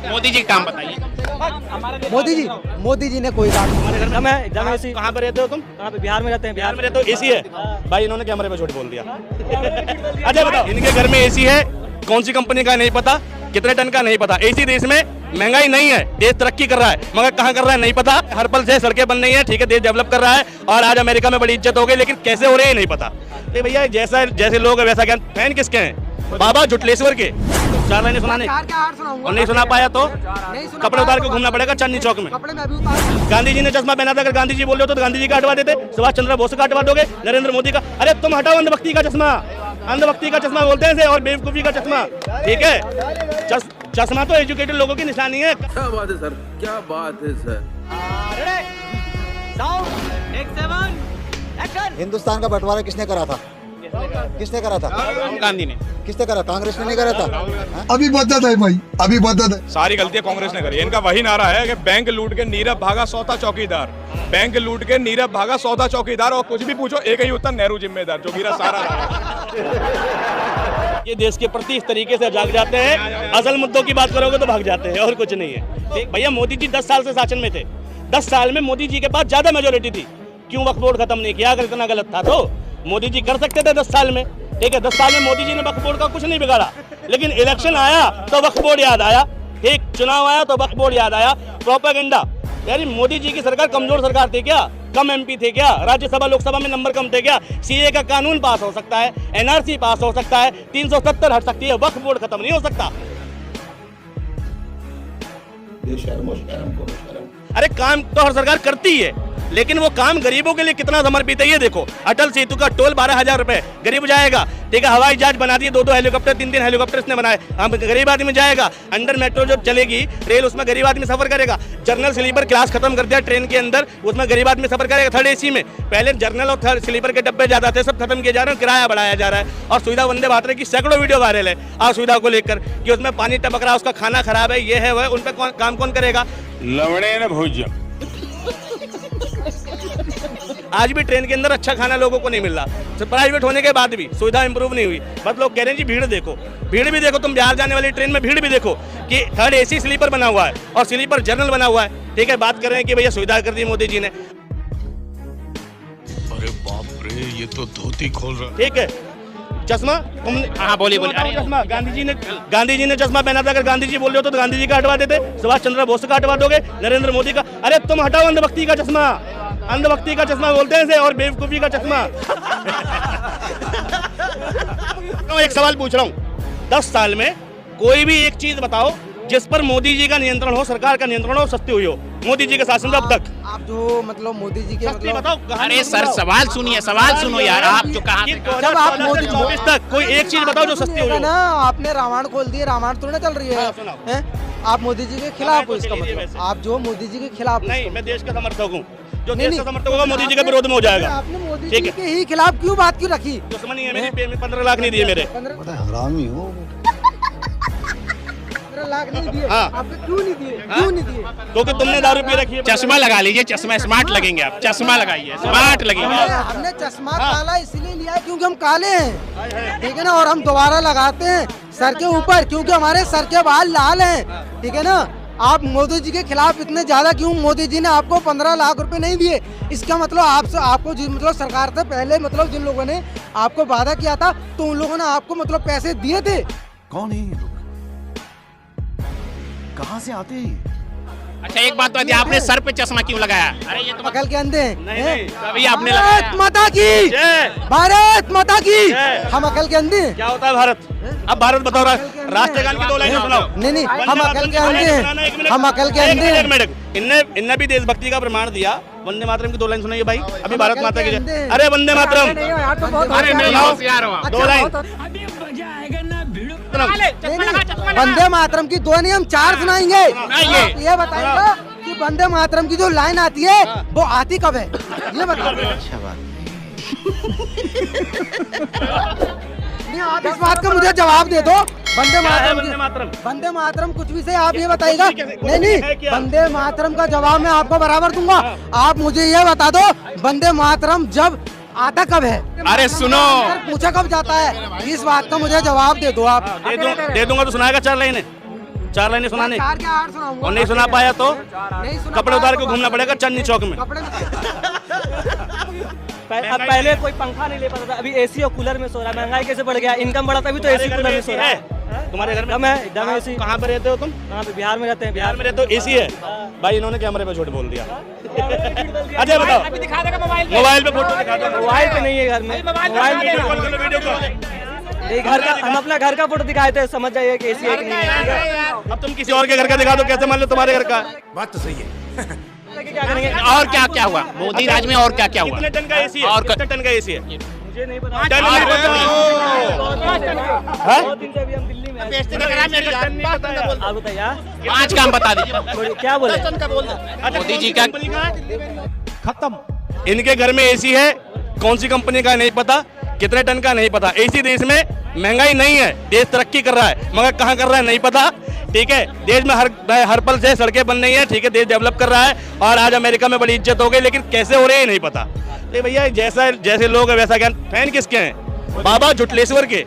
मोदी जी का काम बताइए। मोदी जी ने कोई काम हमारे घर में एकदम ऐसी। कहाँ पे रहते हो तुम? कहाँ पे? बिहार में रहते हैं। बिहार में रहते हो, एसी है? भाई इन्होंने कैमरे पे झूठ बोल दिया। अच्छा बताओ, इनके घर में एसी है, कौन सी कंपनी का नहीं पता, कितने टन का नहीं पता। एसी देश में महंगाई नहीं है, देश तरक्की कर रहा है, मगर कहाँ कर रहा है नहीं पता। हर पल से सड़कें बन रही हैं, ठीक है, देश डेवलप कर रहा है और आज अमेरिका में बड़ी इज्जत हो गई, लेकिन कैसे हो रही है नहीं पता। तो भैया जैसे लोग है वैसा ज्ञान। फैन किसके हैं? बाबा जुटलेश्वर के। 4 लाइनें सुनाने और नहीं सुना पाया तो कपड़े उतार के घूमना पड़ेगा चांदनी चौक में। गांधी जी ने चश्मा पहना था, अगर गांधी जी बोल रहे हो तो गांधी जी का हटवा देते, सुभाष चंद्र बोस का हटवा दोगे, नरेंद्र मोदी का। अरे तुम हटाओ अंधभक्ति का चश्मा, अंधभक्ति का चश्मा बोलते हैं इसे, और बेवकूफी का चश्मा, ठीक है। चश्मा तो एजुकेटेड लोगों की निशानी है। क्या बात है सर, क्या बात है सर। हिंदुस्तान का बंटवारा किसने करा था? किसने करा था? गांधी ने। किसने करा? कांग्रेस ने नहीं करा था। अभी बदत है भाई, अभी बदत है। सारी गलतियां कांग्रेस ने करी। इनका वही नारा है कि बैंक लूट के नीरव भागा सौता चौकीदार, बैंक लूट के नीरव भागा सौता चौकीदार। और कुछ भी पूछो एक ही उत्तर, नेहरू जिम्मेदार, जो गिरा सारा। ये देश के प्रति इस तरीके से जाग जाते हैं, असल मुद्दों की बात करोगे तो भाग जाते हैं, और कुछ नहीं है। भैया मोदी जी 10 साल से शासन में थे, 10 साल में मोदी जी के पास ज्यादा मेजोरिटी थी, क्यों वक्फ बोर्ड खत्म नहीं किया? अगर इतना गलत था तो मोदी जी कर सकते थे 10 साल में, ठीक है। 10 साल में मोदी जी ने वक्फ बोर्ड का कुछ नहीं बिगाड़ा, लेकिन इलेक्शन आया तो वक्फ बोर्ड याद आया, ठीक, चुनाव आया तो वक्फ बोर्ड याद आया। प्रोपेगेंडा। यानी मोदी जी की सरकार कमजोर सरकार थी क्या? कम एमपी थे क्या? राज्यसभा लोकसभा में नंबर कम थे क्या? सीए का कानून पास हो सकता है, एनआरसी पास हो सकता है, 370 हट सकती है, वक्फ बोर्ड खत्म नहीं हो सकता। अरे काम तो हर सरकार करती है, लेकिन वो काम गरीबों के लिए कितना समर्पित है ये देखो। अटल सेतु का टोल 12,000 रुपए, गरीब जाएगा, ठीक है। हवाई जहाज बना दिए, 2-2 हेलीकॉप्टर, 3-3 हेलीकॉप्टर इसने बनाए, हम गरीब आदमी जाएगा। अंडर मेट्रो जो चलेगी रेल, उसमें गरीब आदमी सफर करेगा। जर्नल स्लीपर क्लास खत्म कर दिया ट्रेन के अंदर, उसमें गरीब आदमी सफर करेगा। थर्ड एसी में पहले जर्नल और थर्ड स्लीपर के डब्बे ज्यादा थे, सब खत्म किए जा रहे हैं, किराया बढ़ाया जा रहा है। और सुविधा वंदे भारत की सैकड़ों वीडियो वायरल है असुविधा को लेकर, कि उसमें पानी टपक रहा है, उसका खाना खराब है, ये है वह, उन पर काम कौन करेगा? लवड़े न भोज्य। आज भी ट्रेन के अंदर अच्छा खाना लोगों को नहीं मिल रहा, तो प्राइवेट होने के बाद भी सुविधा इंप्रूव नहीं हुई। बस लोग कह रहे हैं जी भीड़ देखो, भीड़ भी देखो, तुम बिहार जाने वाली ट्रेन में भीड़ भी देखो कि थर्ड एसी स्लीपर बना हुआ है और स्लीपर जर्नल बना हुआ है, ठीक है। बात कर रहे हैं कि भैया सुविधा कर दी मोदी जी ने। अरे बाप रे, ये तो धोती खोल रहा है। ठीक है, चश्मा हाँ बोलिए। चश्मा गांधी जी ने चश्मा पहना था, अगर गांधी जी बोल रहे हो तो गांधी जी का हटवा देते, सुभाष चंद्र बोस का हटवा दोगे, नरेंद्र मोदी का। अरे तुम हटाओ अंधभक्ति का चश्मा, अंधभक्ति का चश्मा बोलते हैं इसे, और बेवकूफी का चश्मा। एक सवाल पूछ रहा हूँ, 10 साल में कोई भी एक चीज बताओ जिस पर मोदी जी का नियंत्रण हो, सरकार का नियंत्रण हो, सस्ती हुई हो मोदी जी के शासन में अब तक। आप जो मतलब मोदी जी के सस्ती बताओ। अरे सर सवाल सुनिए, सवाल सुनो यार, आप जो कहा जब आप मोदी 24 तक कोई एक चीज बताओ जो सस्ती हुई हो। ना, आपने रामायण खोल दिए, रामायण थोड़ी ना चल रही है, हैं? आप मोदी जी के खिलाफ हो, इसका मतलब आप जो मोदी जी के खिलाफ। नहीं, मैं देश का समर्थक हूँ, जो देश का समर्थक होगा मोदी जी के विरोध में हो जाएगा। आपने मोदी जी के ही खिलाफ क्यों बात क्यों रखी? दुश्मनी है मेरी, 15 लाख नहीं दिए मेरे। 15 हरामी हो। लाख नहीं दिए, हाँ। आपने क्यों नहीं दिए? क्यों नहीं दिए? क्योंकि तुमने दारू पी रखी है। चश्मा लगा लीजिए, चश्मा स्मार्ट लगेंगे आप, चश्मा लगाइए, स्मार्ट लगेंगे। हमने चश्मा काला इसलिए लिया है क्योंकि हम काले हैं, ठीक है ना, और हम दोबारा लगाते हैं सर के ऊपर क्योंकि हमारे सर के बाल लाल हैं, ठीक है ना। आप मोदी जी के खिलाफ इतने ज्यादा क्यों? मोदी जी ने आपको 15 लाख रुपए नहीं दिए, इसका मतलब आपको मतलब सरकार से पहले मतलब जिन लोगों ने आपको वादा किया था तो उन लोगों ने आपको मतलब पैसे दिए थे। कौन है ये लोग? कहाँ से आते हैं? अच्छा एक बात तो आपने सर पे चश्मा क्यों लगाया? अरे ये तो अकल के अंधे हैं। नहीं, तभी आपने भारत लगाया। माता की जय। भारत माता की। जय। हम अकल के अंधे हैं। क्या होता है भारत? अब भारत बताओ, राष्ट्रगान की 2 लाइनें सुनाओ। नहीं, हम अकल के अंधे हैं, हम अकल के अंधे हैं। एक मिनट, इनने भी देशभक्ति का प्रमाण दिया। वंदे मातरम की 2 लाइन सुनाइए भाई, अभी भारत माता की जय। अरे वंदे मातरम, अरे नहीं होशियार हो आप। 2 लाइन। वंदे मातरम की 2 नहीं, हम 4 सुनाएंगे। सुनाइए। आप ये बताइएगा कि वंदे मातरम की जो लाइन आती है वो आती कब है, ये बताइए। अच्छा बात। नहीं, आप इस बात का मुझे जवाब दे दो। वंदे वंदे मातरम मातरम? वंदे मातरम कुछ भी से आप ये बताइएगा। नहीं, है क्या? वंदे मातरम का जवाब मैं आपको बराबर दूंगा। आप मुझे ये बता दो वंदे मातरम जब आता कब है? अरे सुनो, पूछा कब जाता है? इस बात का मुझे जवाब दे दो आप। दे दूंगा तो सुनाएगा 4 लाइनें। 4 लाइनें सुनाने 4 क्या 8 सुनाऊंगा और नहीं सुना पाया तो नहीं सुना कपड़े उतार के घूमना पड़ेगा चांदनी चौक में। कपड़े में अब पहले कोई पंखा नहीं ले पाता था, अभी एसी और कूलर में सो रहा है। महंगाई कैसे बढ़ गया, इनकम बढ़ा तभी तो एसी कूलर में सो रहा है। तुम्हारे घर में एकदम है, एकदम एसी। कहाँ पे रहते हो तुम? कहाँ पे? बिहार में रहते हैं। बिहार में रहते हो, एसी है। भाई इन्होंने कैमरे पे झूठ बोल दिया। अजय बताओ, मोबाइल पे फोटो दिखा दो। मोबाइल पे नहीं है घर में, मोबाइल पे वीडियो कॉल कर लो, वीडियो कॉल। नहीं, घर का हम अपना घर का फोटो दिखाए थे, समझ जाइए कि एसी है कि नहीं है। अब तुम किसी और के घर का दिखा दो, कैसे मान लो तुम्हारे घर का? बात तो सही है। क्या करेंगे? और क्या क्या हुआ मोदी राज में, और क्या क्या हुआ? कितने टन का एसी है? और कितने टन का एसी है? मुझे नहीं पता। टन नहीं पता। 2 दिन से अभी हम दिल्ली में हैं। टन नहीं पता यार। आप बताइए यार। 5 काम बता दीजिए। क्या बोले? मोदी जी का खत्म। इनके घर में एसी है, कौन सी कंपनी का नहीं पता, कितने टन का नहीं पता। एसी देश में महंगाई नहीं है, देश तरक्की कर रहा है, मगर कहाँ कर रहा है नहीं पता। ठीक है, देश में हर पल से सड़कें बन रही हैं, ठीक है, देश डेवलप कर रहा है और आज अमेरिका में बड़ी इज्जत हो गई, लेकिन कैसे हो रही है नहीं पता। तो भैया जैसे लोग है वैसा ज्ञान। फैन किसके हैं? बाबा जुटलेश्वर के।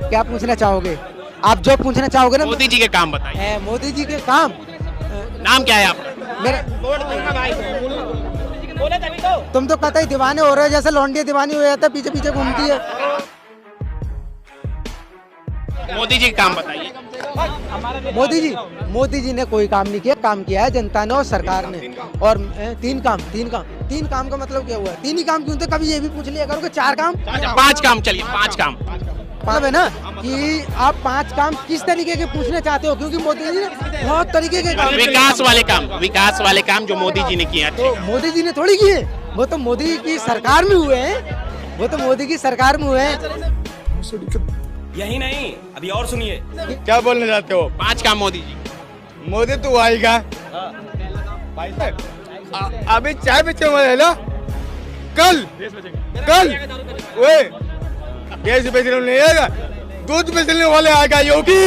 क्या पूछना चाहोगे आप? जो पूछना चाहोगे ना मोदी जी के काम बताइए। मोदी जी के काम। नाम क्या है आपका? मेरे तुम तो कतई दीवाने हो रहे हो, जैसे लौंडिया दीवानी हो जाता है, पीछे पीछे घूमती है। मोदी जी के काम बताइए। मोदी जी ने कोई काम नहीं किया, काम किया है जनता ने और सरकार ने। और 3 काम का मतलब क्या हुआ? 3 ही काम क्यों थे? कभी ये भी पूछ लिया करो कि 4 काम। 5 काम, चलिए 5 काम। मतलब है ना कि आप 5 काम किस तरीके के पूछना चाहते हो, क्योंकि मोदी जी ने बहुत तरीके के काम विकास वाले काम जो मोदी जी ने किए अच्छे। तो मोदी जी ने थोड़ी किए, वो तो मोदी की सरकार में हुए हैं, वो तो मोदी की सरकार में हुए हैं। यही नहीं, अभी और सुनिए। क्या बोलना चाहते हो? 5 काम मोदी जी। मोदी तो आएगा भाई साहब। अभी चाय बेचने वाले है ना, कल ओए गैस बेचने वाले नहीं आएगा, दूध बेचने वाले आएगा योगी।